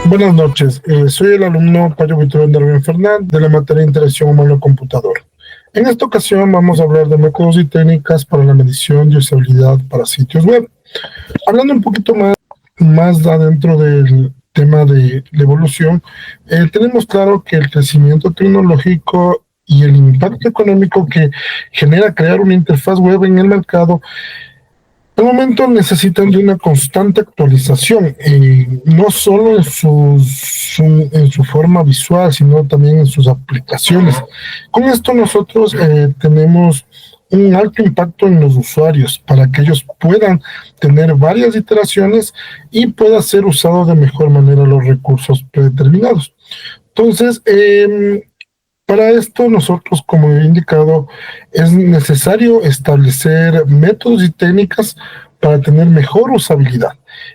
Buenas noches, soy el alumno Payo Víctor Darwin Fernández de la materia de Interacción Humano-Computador. En esta ocasión vamos a hablar de métodos y técnicas para la medición de usabilidad para sitios web. Hablando un poquito más adentro del tema de la evolución, tenemos claro que el crecimiento tecnológico y el impacto económico que genera crear una interfaz web en el mercado de momento necesitan de una constante actualización, no solo en su forma visual, sino también en sus aplicaciones. Con esto nosotros tenemos un alto impacto en los usuarios para que ellos puedan tener varias iteraciones y pueda ser usado de mejor manera los recursos predeterminados. Entonces, para esto nosotros, como he indicado, es necesario establecer métodos y técnicas para tener mejor usabilidad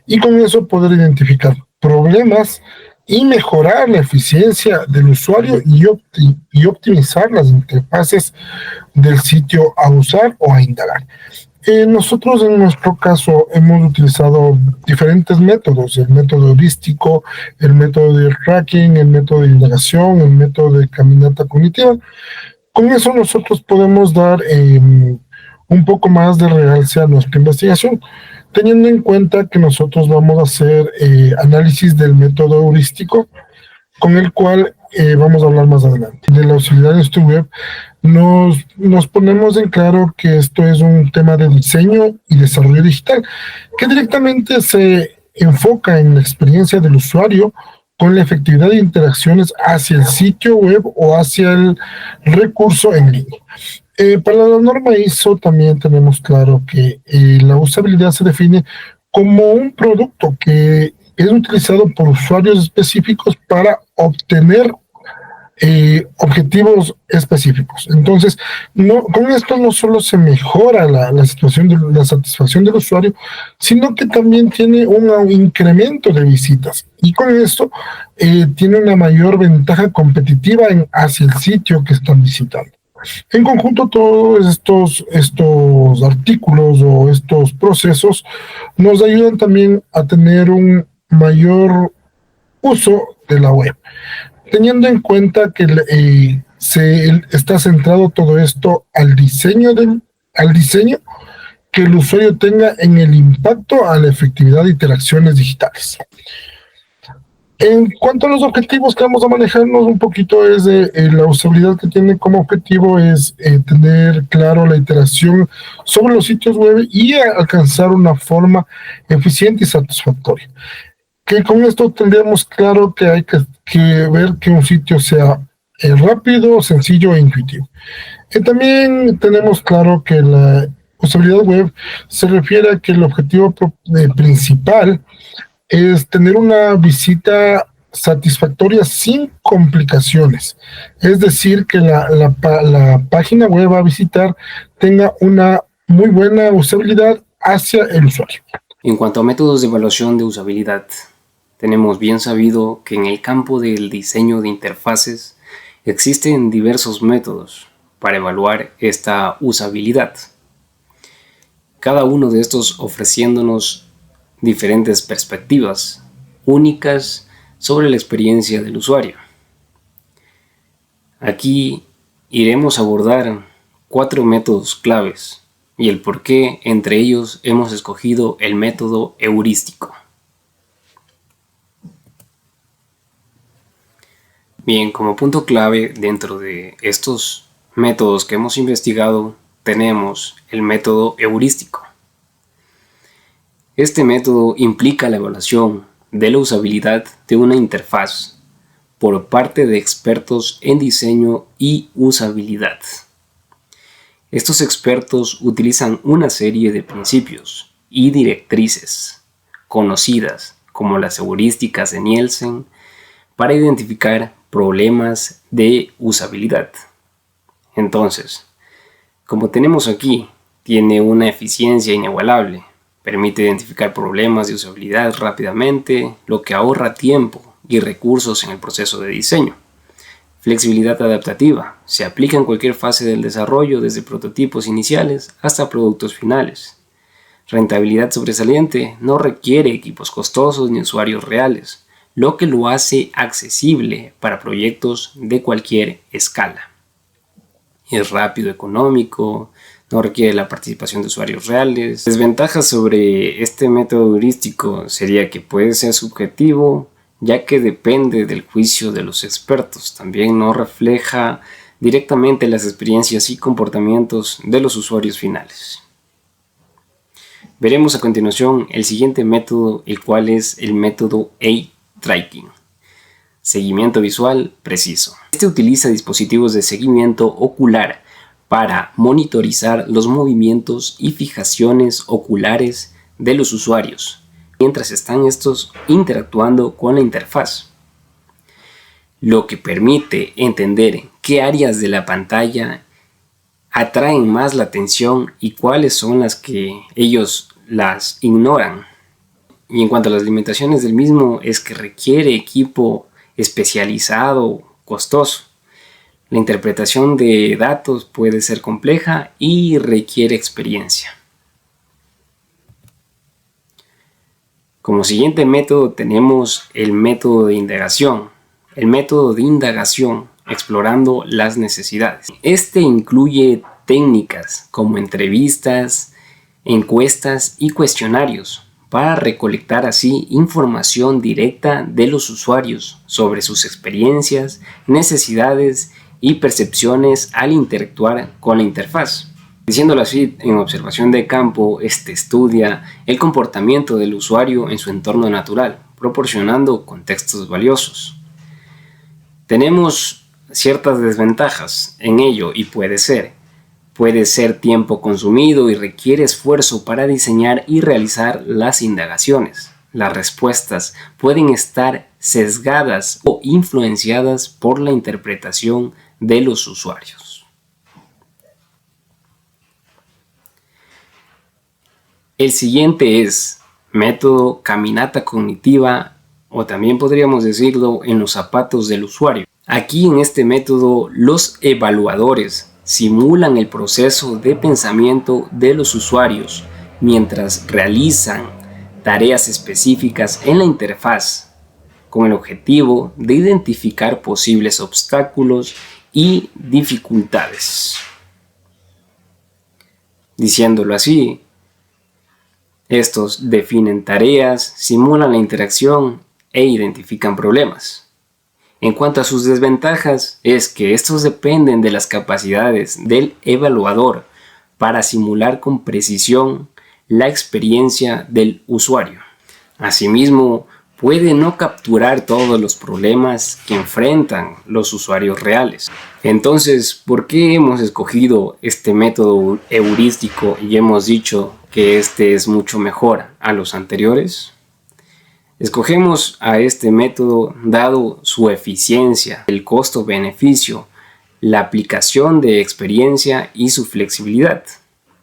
y con eso poder identificar problemas y mejorar la eficiencia del usuario y optimizar las interfaces del sitio a usar o a indagar. Nosotros en nuestro caso hemos utilizado diferentes métodos, el método heurístico, el método de tracking, el método de indagación, el método de caminata cognitiva. Con eso nosotros podemos dar un poco más de realce a nuestra investigación, teniendo en cuenta que nosotros vamos a hacer análisis del método heurístico, con el cual vamos a hablar más adelante. De la usabilidad de este web, nos ponemos en claro que esto es un tema de diseño y desarrollo digital, que directamente se enfoca en la experiencia del usuario con la efectividad de interacciones hacia el sitio web o hacia el recurso en línea. Para la norma ISO también tenemos claro que la usabilidad se define como un producto que es utilizado por usuarios específicos para obtener objetivos específicos. Entonces, con esto no solo se mejora la situación de la satisfacción del usuario, sino que también tiene un incremento de visitas y con esto tiene una mayor ventaja competitiva hacia el sitio que están visitando. En conjunto, todos estos artículos o estos procesos nos ayudan también a tener un mayor uso de la web, teniendo en cuenta que está centrado todo esto al diseño que el usuario tenga en el impacto a la efectividad de interacciones digitales. En cuanto a los objetivos que vamos a manejarnos un poquito es la usabilidad que tiene como objetivo es tener claro la iteración sobre los sitios web y alcanzar una forma eficiente y satisfactoria. Que con esto tendríamos claro que hay que ver que un sitio sea rápido, sencillo e intuitivo. También tenemos claro que la usabilidad web se refiere a que el objetivo principal es tener una visita satisfactoria sin complicaciones. Es decir, que la página web a visitar tenga una muy buena usabilidad hacia el usuario. En cuanto a métodos de evaluación de usabilidad, tenemos bien sabido que en el campo del diseño de interfaces existen diversos métodos para evaluar esta usabilidad. Cada uno de estos ofreciéndonos diferentes perspectivas únicas sobre la experiencia del usuario. Aquí iremos a abordar 4 métodos claves y el por qué entre ellos hemos escogido el método heurístico. Bien, como punto clave dentro de estos métodos que hemos investigado tenemos el método heurístico. Este método implica la evaluación de la usabilidad de una interfaz por parte de expertos en diseño y usabilidad. Estos expertos utilizan una serie de principios y directrices conocidas como las heurísticas de Nielsen para identificar problemas de usabilidad. Entonces, como tenemos aquí, tiene una eficiencia inigualable. Permite identificar problemas de usabilidad rápidamente, lo que ahorra tiempo y recursos en el proceso de diseño. Flexibilidad adaptativa. Se aplica en cualquier fase del desarrollo, desde prototipos iniciales hasta productos finales. Rentabilidad sobresaliente. No requiere equipos costosos ni usuarios reales. lo que lo hace accesible para proyectos de cualquier escala. Es rápido, económico, no requiere la participación de usuarios reales. Desventajas sobre este método heurístico sería que puede ser subjetivo, ya que depende del juicio de los expertos. También no refleja directamente las experiencias y comportamientos de los usuarios finales. Veremos a continuación el siguiente método, el cual es el método Eye Tracking. Seguimiento visual preciso. Este utiliza dispositivos de seguimiento ocular para monitorizar los movimientos y fijaciones oculares de los usuarios mientras están estos interactuando con la interfaz, lo que permite entender qué áreas de la pantalla atraen más la atención y cuáles son las que ellos las ignoran. Y en cuanto a las limitaciones del mismo, es que requiere equipo especializado, costoso. La interpretación de datos puede ser compleja y requiere experiencia. Como siguiente método tenemos el método de indagación. El método de indagación explorando las necesidades. Este incluye técnicas como entrevistas, encuestas y cuestionarios para recolectar así información directa de los usuarios sobre sus experiencias, necesidades y percepciones al interactuar con la interfaz. Diciéndolo así, en observación de campo, estudia el comportamiento del usuario en su entorno natural, proporcionando contextos valiosos. Tenemos ciertas desventajas en ello y puede ser tiempo consumido y requiere esfuerzo para diseñar y realizar las indagaciones. Las respuestas pueden estar sesgadas o influenciadas por la interpretación de los usuarios. El siguiente es método caminata cognitiva, o también podríamos decirlo en los zapatos del usuario. Aquí en este método los evaluadores simulan el proceso de pensamiento de los usuarios mientras realizan tareas específicas en la interfaz con el objetivo de identificar posibles obstáculos y dificultades. Diciéndolo así, estos definen tareas, simulan la interacción e identifican problemas. En cuanto a sus desventajas, es que estos dependen de las capacidades del evaluador para simular con precisión la experiencia del usuario. Asimismo, puede no capturar todos los problemas que enfrentan los usuarios reales. Entonces, ¿por qué hemos escogido este método heurístico y hemos dicho que este es mucho mejor a los anteriores? Escogemos a este método dado su eficiencia, el costo-beneficio, la aplicación de experiencia y su flexibilidad.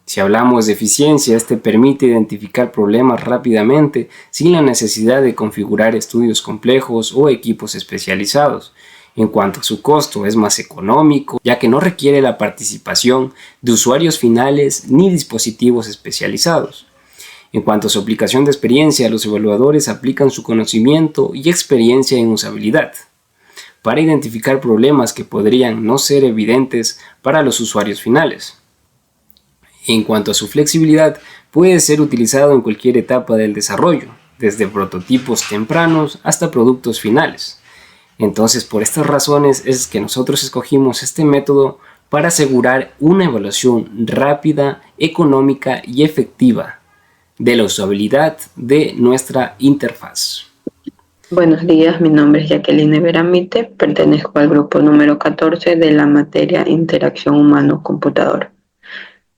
Si hablamos de eficiencia, este permite identificar problemas rápidamente sin la necesidad de configurar estudios complejos o equipos especializados. En cuanto a su costo, es más económico, ya que no requiere la participación de usuarios finales ni dispositivos especializados. En cuanto a su aplicación de experiencia, los evaluadores aplican su conocimiento y experiencia en usabilidad para identificar problemas que podrían no ser evidentes para los usuarios finales. En cuanto a su flexibilidad, puede ser utilizado en cualquier etapa del desarrollo, desde prototipos tempranos hasta productos finales. Entonces, por estas razones es que nosotros escogimos este método para asegurar una evaluación rápida, económica y efectiva de la usabilidad de nuestra interfaz. Buenos días, mi nombre es Jacqueline Veramite, pertenezco al grupo número 14 de la materia Interacción Humano-Computador.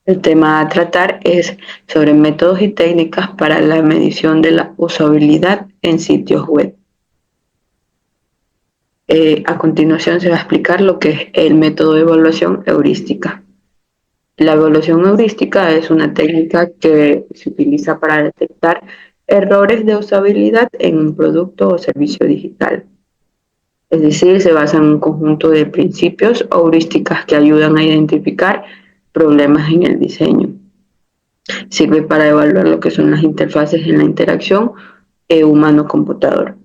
El tema a tratar es sobre métodos y técnicas para la medición de la usabilidad en sitios web. A continuación se va a explicar lo que es el método de evaluación heurística. La evaluación heurística es una técnica que se utiliza para detectar errores de usabilidad en un producto o servicio digital. Es decir, se basa en un conjunto de principios o heurísticas que ayudan a identificar problemas en el diseño. Sirve para evaluar lo que son las interfaces en la interacción humano-computador.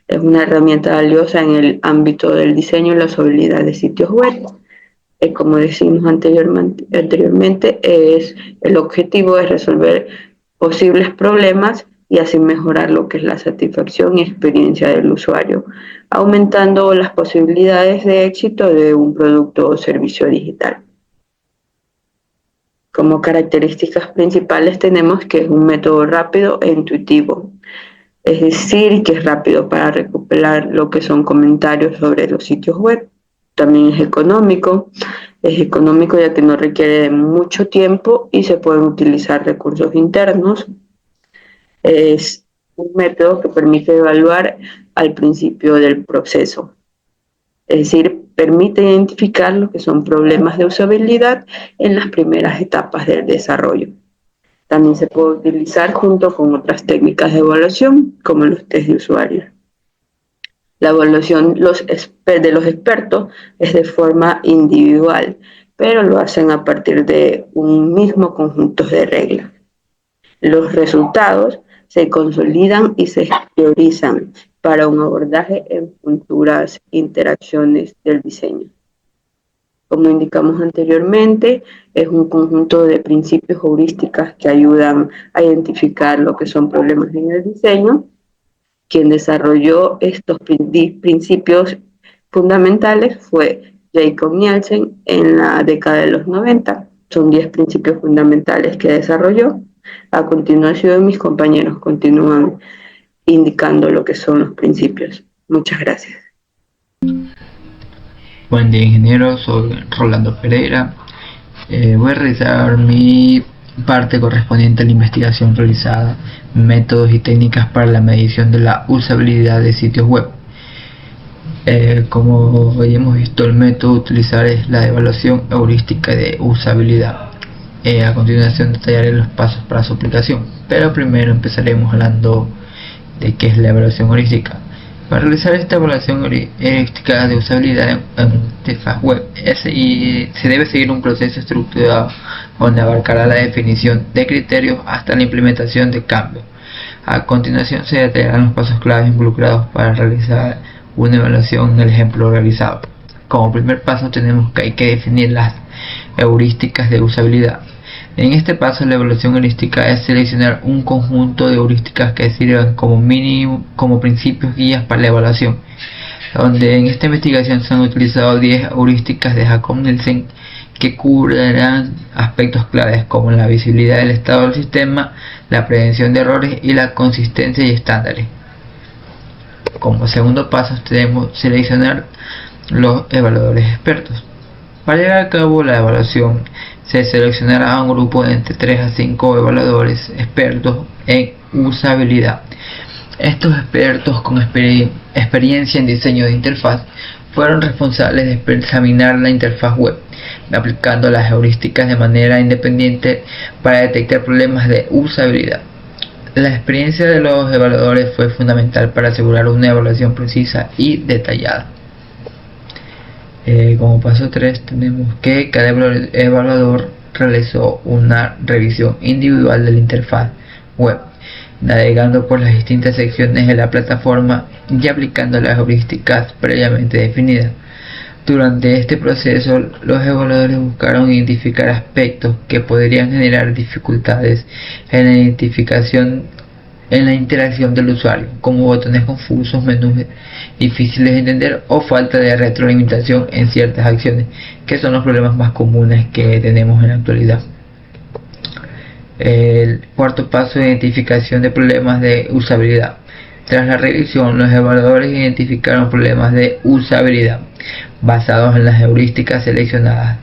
Es una herramienta valiosa en el ámbito del diseño y la usabilidad de sitios web. Como decimos anteriormente, el objetivo es resolver posibles problemas y así mejorar lo que es la satisfacción y experiencia del usuario, aumentando las posibilidades de éxito de un producto o servicio digital. Como características principales tenemos que es un método rápido e intuitivo, es decir, que es rápido para recopilar lo que son comentarios sobre los sitios web. También es económico ya que no requiere de mucho tiempo y se pueden utilizar recursos internos. Es un método que permite evaluar al principio del proceso, es decir, permite identificar lo que son problemas de usabilidad en las primeras etapas del desarrollo. También se puede utilizar junto con otras técnicas de evaluación, como los test de usuario. La evaluación de los expertos es de forma individual, pero lo hacen a partir de un mismo conjunto de reglas. Los resultados se consolidan y se priorizan para un abordaje en futuras interacciones del diseño. Como indicamos anteriormente, es un conjunto de principios heurísticas que ayudan a identificar lo que son problemas en el diseño. Quien desarrolló estos principios fundamentales fue Jakob Nielsen en la década de los 90. Son 10 principios fundamentales que desarrolló. A continuación, mis compañeros continúan indicando lo que son los principios. Muchas gracias. Buen día, ingeniero. Soy Rolando Pereira. Voy a realizar mi parte correspondiente a la investigación realizada, métodos y técnicas para la medición de la usabilidad de sitios web. Como hoy hemos visto, el método a utilizar es la evaluación heurística de usabilidad. A continuación detallaré los pasos para su aplicación, pero primero empezaremos hablando de qué es la evaluación heurística. Para realizar esta evaluación heurística de usabilidad en una interfaz web, se debe seguir un proceso estructurado donde abarcará la definición de criterios hasta la implementación de cambios. A continuación se detallarán los pasos claves involucrados para realizar una evaluación en el ejemplo realizado. Como primer paso tenemos que hay que definir las heurísticas de usabilidad. En este paso, la evaluación heurística es seleccionar un conjunto de heurísticas que sirvan como principios guías para la evaluación, donde en esta investigación se han utilizado 10 heurísticas de Jakob Nielsen que cubrirán aspectos claves como la visibilidad del estado del sistema, la prevención de errores y la consistencia y estándares. Como segundo paso tenemos seleccionar los evaluadores expertos. Para llevar a cabo la evaluación se seleccionará un grupo de entre 3 a 5 evaluadores expertos en usabilidad. Estos expertos con experiencia en diseño de interfaz fueron responsables de examinar la interfaz web, aplicando las heurísticas de manera independiente para detectar problemas de usabilidad. La experiencia de los evaluadores fue fundamental para asegurar una evaluación precisa y detallada. Como paso 3 tenemos que cada evaluador realizó una revisión individual de la interfaz web, navegando por las distintas secciones de la plataforma y aplicando las heurísticas previamente definidas. Durante este proceso, los evaluadores buscaron identificar aspectos que podrían generar dificultades en la en la interacción del usuario, como botones confusos, menús difíciles de entender o falta de retroalimentación en ciertas acciones, que son los problemas más comunes que tenemos en la actualidad. El cuarto paso es identificación de problemas de usabilidad. Tras la revisión, los evaluadores identificaron problemas de usabilidad basados en las heurísticas seleccionadas.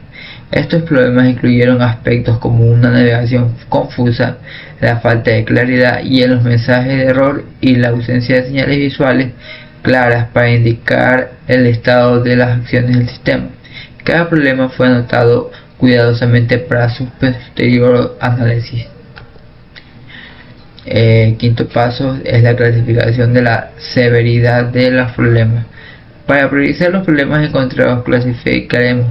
Estos problemas incluyeron aspectos como una navegación confusa, la falta de claridad y en los mensajes de error y la ausencia de señales visuales claras para indicar el estado de las acciones del sistema. Cada problema fue anotado cuidadosamente para su posterior análisis. Quinto paso es la clasificación de la severidad de los problemas. Para priorizar los problemas encontrados, clasificaremos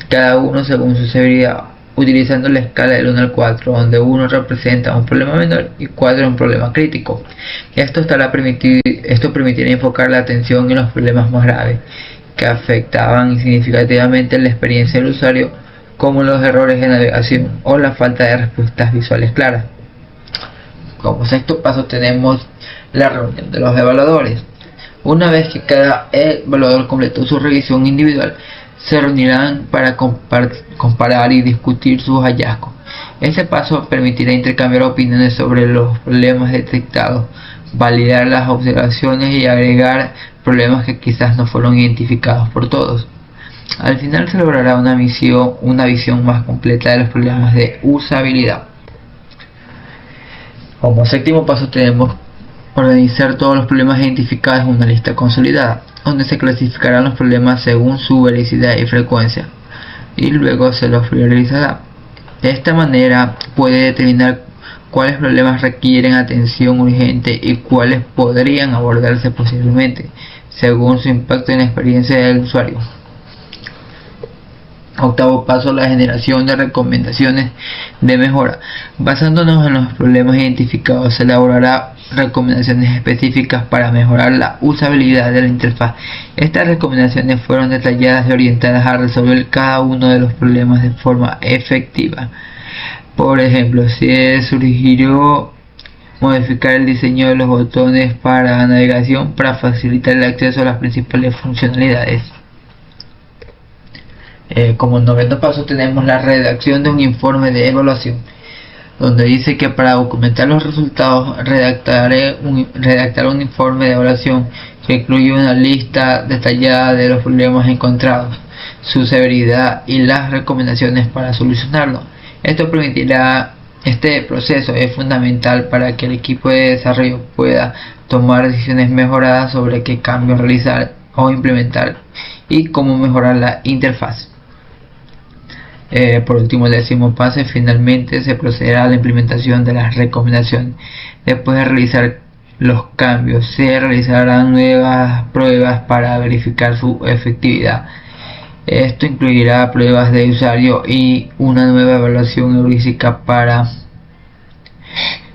cada uno según su severidad. utilizando la escala del 1 al 4, donde 1 representa un problema menor y 4 un problema crítico. Esto permitirá enfocar la atención en los problemas más graves, que afectaban significativamente la experiencia del usuario, como los errores de navegación o la falta de respuestas visuales claras. Como sexto paso tenemos la reunión de los evaluadores. Una vez que cada evaluador completó su revisión individual, se reunirán para comparar y discutir sus hallazgos. Este paso permitirá intercambiar opiniones sobre los problemas detectados, validar las observaciones y agregar problemas que quizás no fueron identificados por todos. Al final se logrará una visión más completa de los problemas de usabilidad. Como séptimo paso tenemos organizar todos los problemas identificados en una lista consolidada, donde se clasificarán los problemas según su velocidad y frecuencia, y luego se los priorizará. De esta manera puede determinar cuáles problemas requieren atención urgente y cuáles podrían abordarse posiblemente, según su impacto en la experiencia del usuario. Octavo paso, la generación de recomendaciones de mejora. Basándonos en los problemas identificados, se elaborará recomendaciones específicas para mejorar la usabilidad de la interfaz. Estas recomendaciones fueron detalladas y orientadas a resolver cada uno de los problemas de forma efectiva. Por ejemplo, se sugirió modificar el diseño de los botones para navegación para facilitar el acceso a las principales funcionalidades. Como noveno paso tenemos la redacción de un informe de evaluación, donde dice que para documentar los resultados redactar un informe de evaluación que incluye una lista detallada de los problemas encontrados, su severidad y las recomendaciones para solucionarlo. Este proceso es fundamental para que el equipo de desarrollo pueda tomar decisiones mejoradas sobre qué cambios realizar o implementar y cómo mejorar la interfaz. Por último, el décimo paso, finalmente se procederá a la implementación de las recomendaciones. Después de realizar los cambios, se realizarán nuevas pruebas para verificar su efectividad. Esto incluirá pruebas de usuario y una nueva evaluación heurística para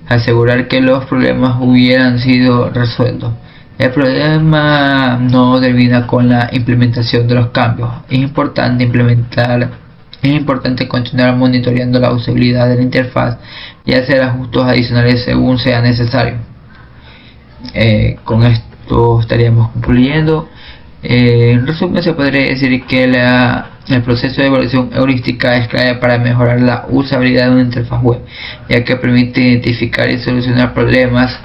asegurar que los problemas hubieran sido resueltos. El problema no termina con la implementación de los cambios. Es importante continuar monitoreando la usabilidad de la interfaz y hacer ajustes adicionales según sea necesario. Con esto estaríamos concluyendo. En resumen, se podría decir que el proceso de evaluación heurística es clave para mejorar la usabilidad de una interfaz web, ya que permite identificar y solucionar problemas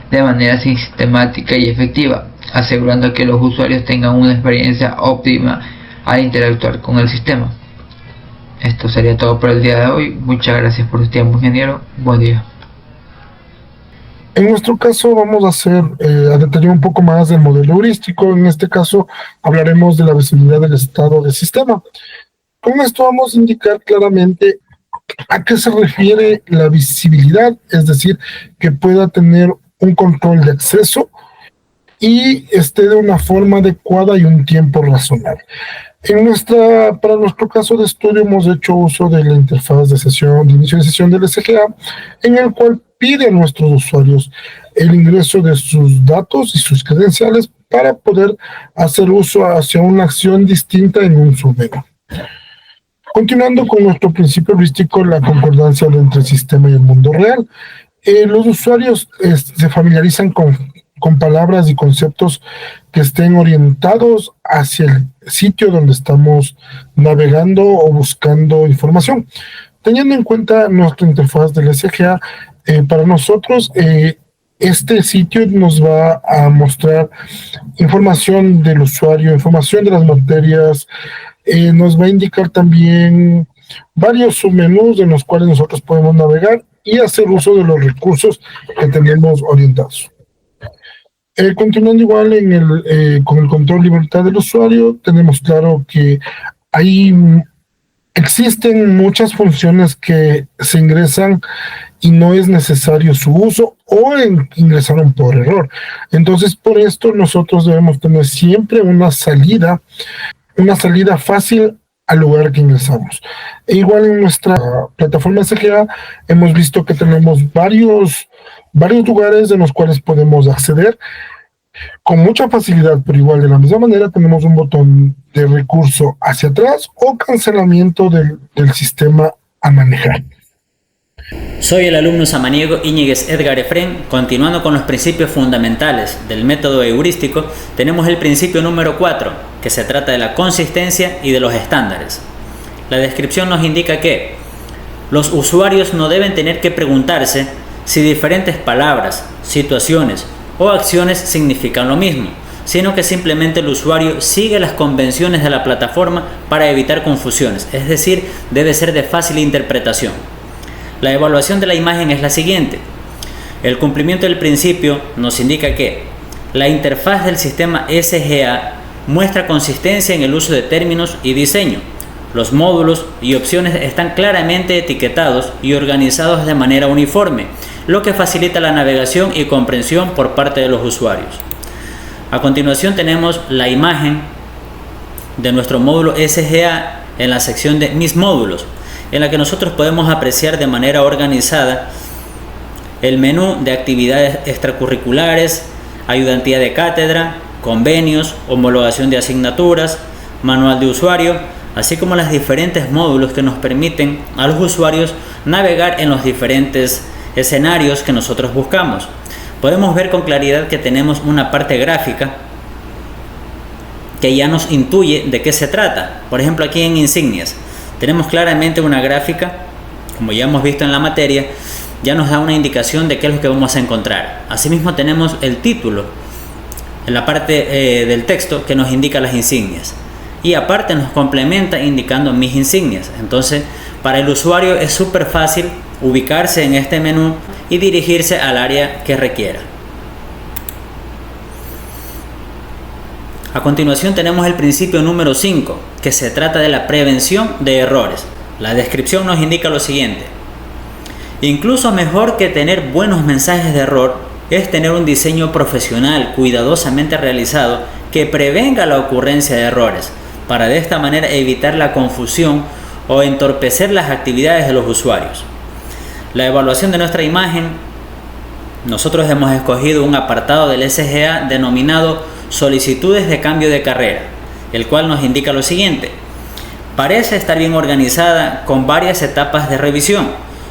de manera sistemática y efectiva, asegurando que los usuarios tengan una experiencia óptima al interactuar con el sistema. Esto sería todo por el día de hoy. Muchas gracias por su tiempo, ingeniero. Buen día. En nuestro caso vamos a detallar un poco más del modelo heurístico. En este caso hablaremos de la visibilidad del estado del sistema. Con esto vamos a indicar claramente a qué se refiere la visibilidad, es decir, que pueda tener un control de acceso y esté de una forma adecuada y un tiempo razonable. Para nuestro caso de estudio hemos hecho uso de la interfaz de inicio de sesión del SGA, en el cual pide a nuestros usuarios el ingreso de sus datos y sus credenciales para poder hacer uso hacia una acción distinta en un submenú. Continuando con nuestro principio heurístico, la concordancia entre el sistema y el mundo real. Los usuarios se familiarizan con palabras y conceptos que estén orientados hacia el sitio donde estamos navegando o buscando información. Teniendo en cuenta nuestra interfaz del SGA, para nosotros este sitio nos va a mostrar información del usuario, información de las materias, nos va a indicar también varios submenús en los cuales nosotros podemos navegar y hacer uso de los recursos que tenemos orientados. Continuando igual con el control de libertad del usuario, tenemos claro que existen muchas funciones que se ingresan y no es necesario su uso o ingresaron por error. Entonces, por esto nosotros debemos tener siempre una salida fácil al lugar que ingresamos. E igual en nuestra plataforma SGA hemos visto que tenemos varios lugares en los cuales podemos acceder con mucha facilidad, pero igual de la misma manera tenemos un botón de recurso hacia atrás o cancelamiento del sistema a manejar. Soy el alumno samaniego Íñiguez Edgar Efrén. Continuando con los principios fundamentales del método heurístico, tenemos el principio número 4, que se trata de la consistencia y de los estándares. La descripción nos indica que los usuarios no deben tener que preguntarse si diferentes palabras, situaciones o acciones significan lo mismo, sino que simplemente el usuario sigue las convenciones de la plataforma para evitar confusiones, es decir, debe ser de fácil interpretación. La evaluación de la imagen es la siguiente. El cumplimiento del principio nos indica que la interfaz del sistema SGA muestra consistencia en el uso de términos y diseño. Los módulos y opciones están claramente etiquetados y organizados de manera uniforme, lo que facilita la navegación y comprensión por parte de los usuarios. A continuación tenemos la imagen de nuestro módulo SGA en la sección de Mis módulos, en la que nosotros podemos apreciar de manera organizada el menú de actividades extracurriculares, ayudantía de cátedra, convenios, homologación de asignaturas, manual de usuario, así como los diferentes módulos que nos permiten a los usuarios navegar en los diferentes escenarios que nosotros buscamos. Podemos ver con claridad que tenemos una parte gráfica que ya nos intuye de qué se trata. Por ejemplo, aquí en insignias tenemos claramente una gráfica, como ya hemos visto en la materia, ya nos da una indicación de qué es lo que vamos a encontrar. Asimismo tenemos el título en la parte del texto que nos indica las insignias. Y aparte nos complementa indicando mis insignias. Entonces, para el usuario es súper fácil ubicarse en este menú y dirigirse al área que requiera. A continuación tenemos el principio número 5, que se trata de la prevención de errores. La descripción nos indica lo siguiente. Incluso mejor que tener buenos mensajes de error es tener un diseño profesional cuidadosamente realizado que prevenga la ocurrencia de errores, para de esta manera evitar la confusión o entorpecer las actividades de los usuarios. La evaluación de nuestra imagen, nosotros hemos escogido un apartado del SGA denominado Solicitudes de cambio de carrera, el cual nos indica lo siguiente. Parece estar bien organizada con varias etapas de revisión: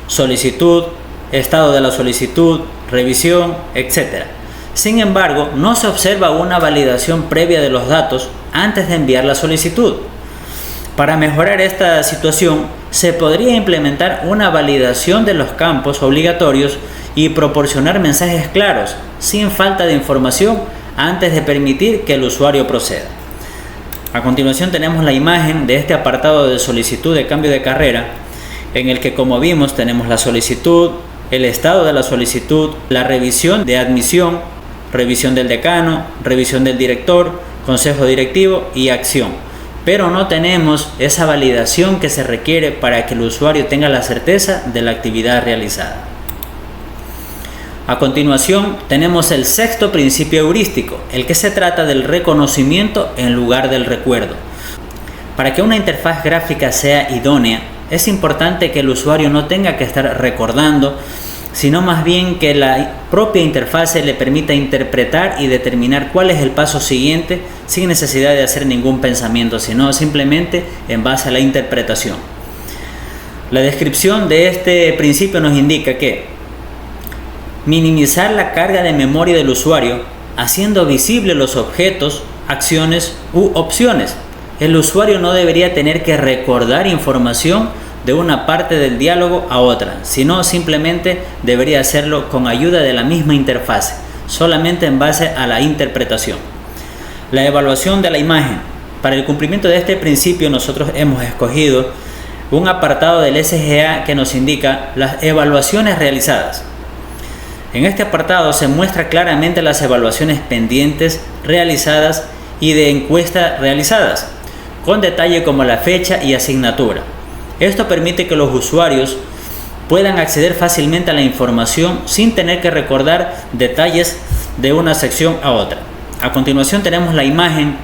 solicitud, estado de la solicitud, revisión, etc. Sin embargo, no se observa una validación previa de los datos antes de enviar la solicitud. Para mejorar esta situación, se podría implementar una validación de los campos obligatorios y proporcionar mensajes claros, sin falta de información, antes de permitir que el usuario proceda. A continuación tenemos la imagen de este apartado de solicitud de cambio de carrera, en el que, como vimos, tenemos la solicitud, el estado de la solicitud, la revisión de admisión, revisión del decano, revisión del director, consejo directivo y acción. Pero no tenemos esa validación que se requiere para que el usuario tenga la certeza de la actividad realizada. A continuación tenemos el sexto principio heurístico, el que se trata del reconocimiento en lugar del recuerdo. Para que una interfaz gráfica sea idónea, es importante que el usuario no tenga que estar recordando, sino más bien que la propia interfaz le permita interpretar y determinar cuál es el paso siguiente sin necesidad de hacer ningún pensamiento, sino simplemente en base a la interpretación. La descripción de este principio nos indica que minimizar la carga de memoria del usuario haciendo visibles los objetos, acciones u opciones. El usuario no debería tener que recordar información de una parte del diálogo a otra, sino simplemente debería hacerlo con ayuda de la misma interfaz, solamente en base a la interpretación. La evaluación de la imagen. Para el cumplimiento de este principio nosotros hemos escogido un apartado del SGA que nos indica las evaluaciones realizadas. En este apartado se muestra claramente las evaluaciones pendientes realizadas y de encuestas realizadas, con detalle como la fecha y asignatura. Esto permite que los usuarios puedan acceder fácilmente a la información sin tener que recordar detalles de una sección a otra. A continuación tenemos la imagen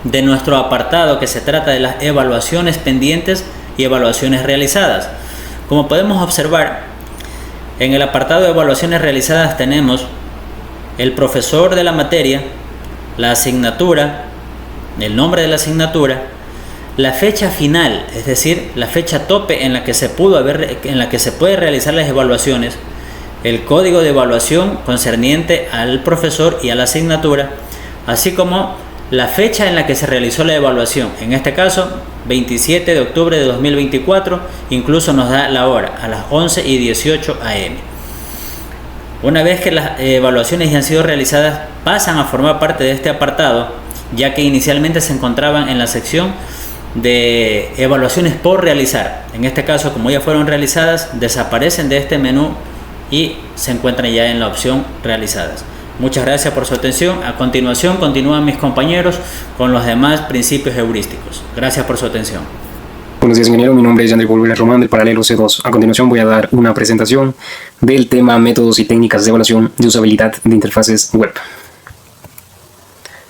de nuestro apartado que se trata de las evaluaciones pendientes y evaluaciones realizadas. Como podemos observar, en el apartado de evaluaciones realizadas tenemos el profesor de la materia, la asignatura, el nombre de la asignatura, la fecha final, es decir, la fecha tope en la que se puede realizar las evaluaciones, el código de evaluación concerniente al profesor y a la asignatura, así como la fecha en la que se realizó la evaluación. En este caso, 27 de octubre de 2024, incluso nos da la hora, a las 11:18 am. Una vez que las evaluaciones ya han sido realizadas, pasan a formar parte de este apartado, ya que inicialmente se encontraban en la sección de evaluaciones por realizar. En este caso, como ya fueron realizadas, desaparecen de este menú y se encuentran ya en la opción realizadas. Muchas gracias por su atención. A continuación continúan mis compañeros con los demás principios heurísticos. Gracias por su atención. Buenos días, ingeniero. Mi nombre es Yandri Pulvera Román del paralelo C2. A continuación voy a dar una presentación del tema métodos y técnicas de evaluación de usabilidad de interfaces web.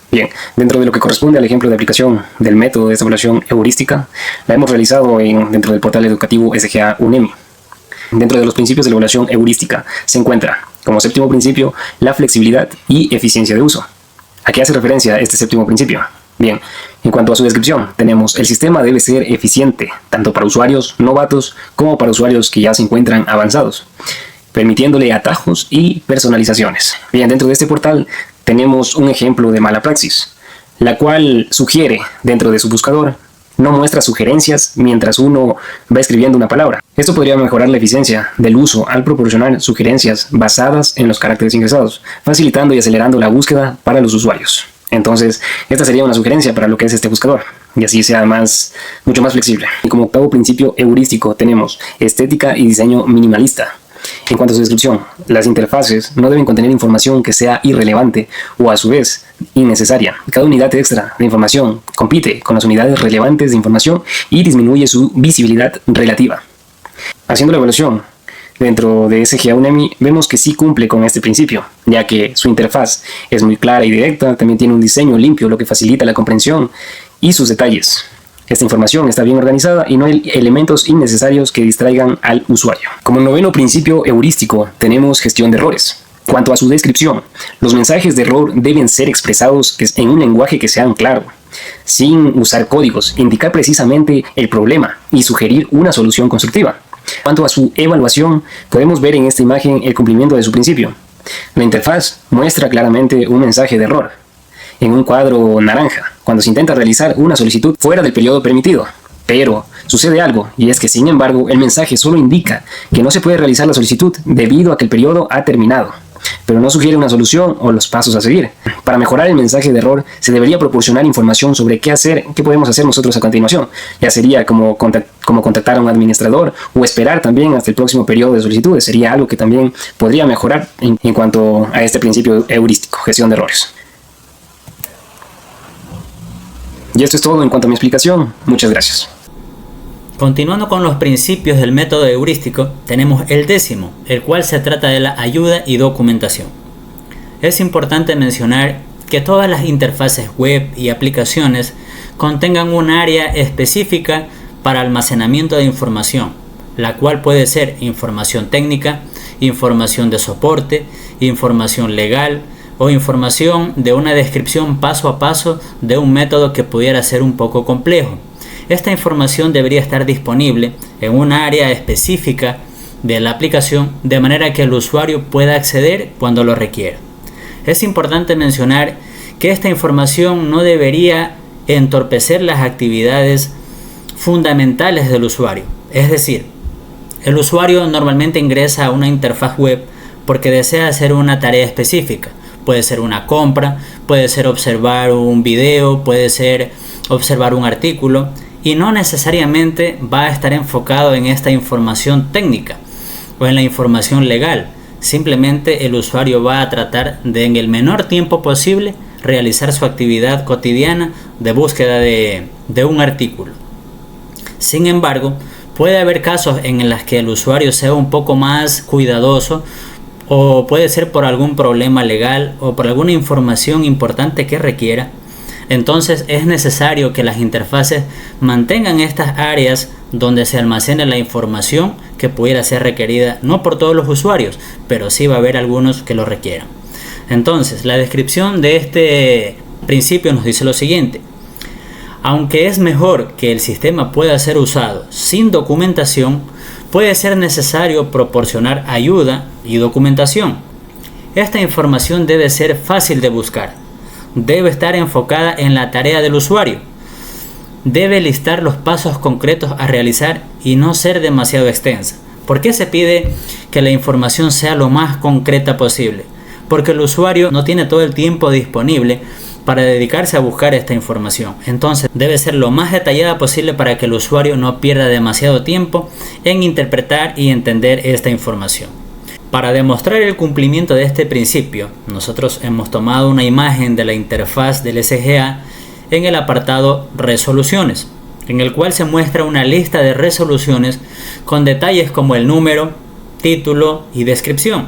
Bien, dentro de lo que corresponde al ejemplo de aplicación del método de esta evaluación heurística, la hemos realizado dentro del portal educativo SGA UNEMI. Dentro de los principios de la evaluación heurística se encuentra, como séptimo principio, la flexibilidad y eficiencia de uso. ¿A qué hace referencia este séptimo principio? Bien, en cuanto a su descripción, tenemos: el sistema debe ser eficiente, tanto para usuarios novatos como para usuarios que ya se encuentran avanzados, permitiéndole atajos y personalizaciones. Bien, dentro de este portal tenemos un ejemplo de mala praxis, la cual sugiere dentro de su buscador no muestra sugerencias mientras uno va escribiendo una palabra. Esto podría mejorar la eficiencia del uso al proporcionar sugerencias basadas en los caracteres ingresados, facilitando y acelerando la búsqueda para los usuarios. Entonces, esta sería una sugerencia para lo que es este buscador, y así sea mucho más flexible. Y como octavo principio heurístico tenemos estética y diseño minimalista. En cuanto a su descripción, las interfaces no deben contener información que sea irrelevante o a su vez innecesaria. Cada unidad extra de información compite con las unidades relevantes de información y disminuye su visibilidad relativa. Haciendo la evaluación dentro de SGA UNEMI, vemos que sí cumple con este principio, ya que su interfaz es muy clara y directa, también tiene un diseño limpio, lo que facilita la comprensión y sus detalles. Esta información está bien organizada y no hay elementos innecesarios que distraigan al usuario. Como noveno principio heurístico tenemos gestión de errores. Cuanto a su descripción, los mensajes de error deben ser expresados en un lenguaje que sea claro, sin usar códigos, indicar precisamente el problema y sugerir una solución constructiva. Cuanto a su evaluación, podemos ver en esta imagen el cumplimiento de su principio. La interfaz muestra claramente un mensaje de error en un cuadro naranja cuando se intenta realizar una solicitud fuera del periodo permitido. Pero sucede algo, y es que sin embargo el mensaje solo indica que no se puede realizar la solicitud debido a que el periodo ha terminado, pero no sugiere una solución o los pasos a seguir. Para mejorar el mensaje de error se debería proporcionar información sobre qué podemos hacer nosotros a continuación. Ya sería como contactar a un administrador o esperar también hasta el próximo periodo de solicitudes. Sería algo que también podría mejorar en cuanto a este principio heurístico, gestión de errores. Y esto es todo en cuanto a mi explicación. Muchas gracias. Continuando con los principios del método heurístico, tenemos el décimo, el cual se trata de la ayuda y documentación. Es importante mencionar que todas las interfaces web y aplicaciones contengan un área específica para almacenamiento de información, la cual puede ser información técnica, información de soporte, información legal o información de una descripción paso a paso de un método que pudiera ser un poco complejo. Esta información debería estar disponible en un área específica de la aplicación de manera que el usuario pueda acceder cuando lo requiera. Es importante mencionar que esta información no debería entorpecer las actividades fundamentales del usuario. Es decir, el usuario normalmente ingresa a una interfaz web porque desea hacer una tarea específica. Puede ser una compra, puede ser observar un video, puede ser observar un artículo, y no necesariamente va a estar enfocado en esta información técnica o en la información legal. Simplemente el usuario va a tratar de, en el menor tiempo posible, realizar su actividad cotidiana de búsqueda de un artículo. Sin embargo, puede haber casos en los que el usuario sea un poco más cuidadoso, o puede ser por algún problema legal o por alguna información importante que requiera. Entonces es necesario que las interfaces mantengan estas áreas donde se almacene la información que pudiera ser requerida, no por todos los usuarios, pero sí va a haber algunos que lo requieran. Entonces, la descripción de este principio nos dice lo siguiente: aunque es mejor que el sistema pueda ser usado sin documentación, puede ser necesario proporcionar ayuda y documentación. Esta información debe ser fácil de buscar, debe estar enfocada en la tarea del usuario, debe listar los pasos concretos a realizar y no ser demasiado extensa. ¿Por qué se pide que la información sea lo más concreta posible? Porque el usuario no tiene todo el tiempo disponible para dedicarse a buscar esta información. Entonces debe ser lo más detallada posible para que el usuario no pierda demasiado tiempo en interpretar y entender esta información. Para demostrar el cumplimiento de este principio, nosotros hemos tomado una imagen de la interfaz del SGA en el apartado Resoluciones, en el cual se muestra una lista de resoluciones con detalles como el número, título y descripción.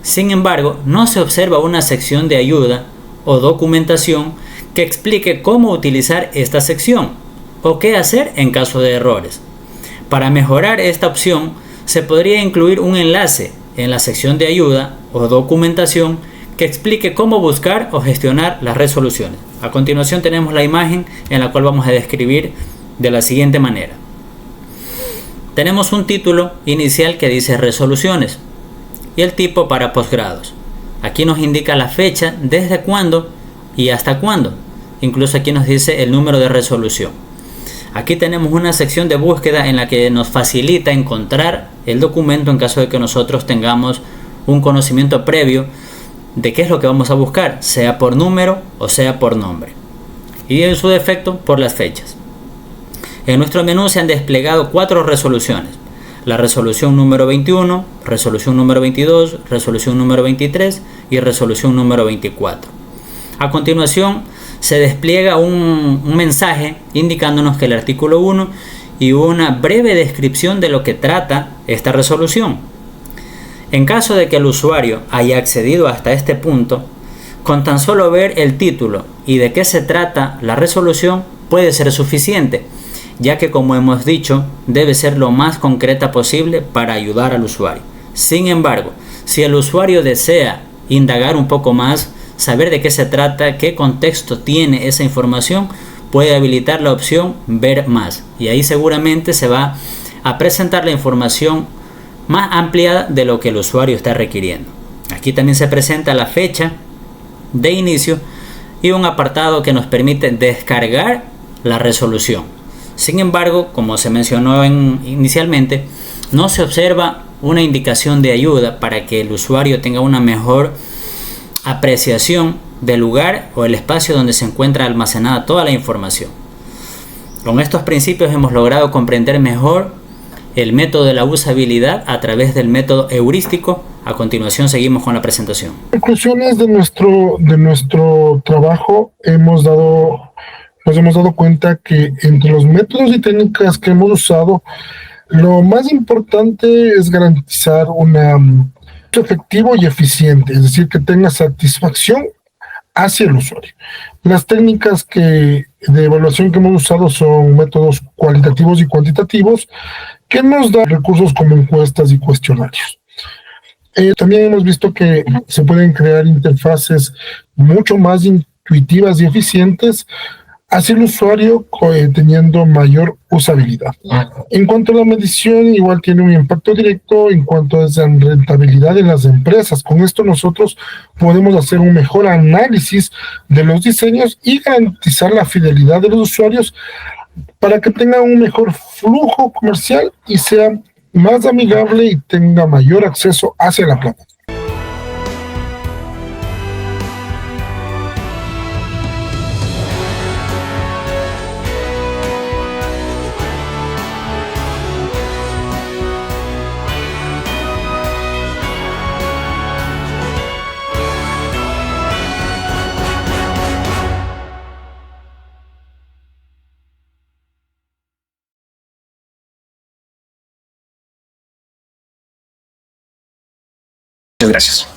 Sin embargo, no se observa una sección de ayuda o documentación que explique cómo utilizar esta sección o qué hacer en caso de errores. Para mejorar esta opción, se podría incluir un enlace en la sección de ayuda o documentación que explique cómo buscar o gestionar las resoluciones. A continuación tenemos la imagen en la cual vamos a describir de la siguiente manera. Tenemos un título inicial que dice resoluciones y el tipo para posgrados. Aquí nos indica la fecha, desde cuándo y hasta cuándo. Incluso aquí nos dice el número de resolución. Aquí tenemos una sección de búsqueda en la que nos facilita encontrar el documento en caso de que nosotros tengamos un conocimiento previo de qué es lo que vamos a buscar, sea por número o sea por nombre. Y en su defecto por las fechas. En nuestro menú se han desplegado 4 resoluciones. La resolución número 21, resolución número 22, resolución número 23 y resolución número 24. A continuación se despliega un mensaje indicándonos que el artículo 1 y una breve descripción de lo que trata esta resolución. En caso de que el usuario haya accedido hasta este punto, con tan solo ver el título y de qué se trata la resolución puede ser suficiente, ya que, como hemos dicho, debe ser lo más concreta posible para ayudar al usuario. Sin embargo, si el usuario desea indagar un poco más, saber de qué se trata, qué contexto tiene esa información, puede habilitar la opción Ver más, y ahí seguramente se va a presentar la información más ampliada de lo que el usuario está requiriendo. Aquí también se presenta la fecha de inicio y un apartado que nos permite descargar la resolución. Sin embargo, como se mencionó inicialmente, no se observa una indicación de ayuda para que el usuario tenga una mejor apreciación del lugar o el espacio donde se encuentra almacenada toda la información. Con estos principios hemos logrado comprender mejor el método de la usabilidad a través del método heurístico. A continuación seguimos con la presentación. En conclusiones de nuestro trabajo nos hemos dado cuenta que entre los métodos y técnicas que hemos usado, lo más importante es garantizar un efectivo y eficiente, es decir, que tenga satisfacción hacia el usuario. Las técnicas de evaluación que hemos usado son métodos cualitativos y cuantitativos que nos dan recursos como encuestas y cuestionarios. También hemos visto que se pueden crear interfaces mucho más intuitivas y eficientes hacia el usuario teniendo mayor usabilidad. En cuanto a la medición, igual tiene un impacto directo en cuanto a la rentabilidad de las empresas. Con esto nosotros podemos hacer un mejor análisis de los diseños y garantizar la fidelidad de los usuarios para que tengan un mejor flujo comercial y sea más amigable y tenga mayor acceso hacia la plataforma. Muchas gracias.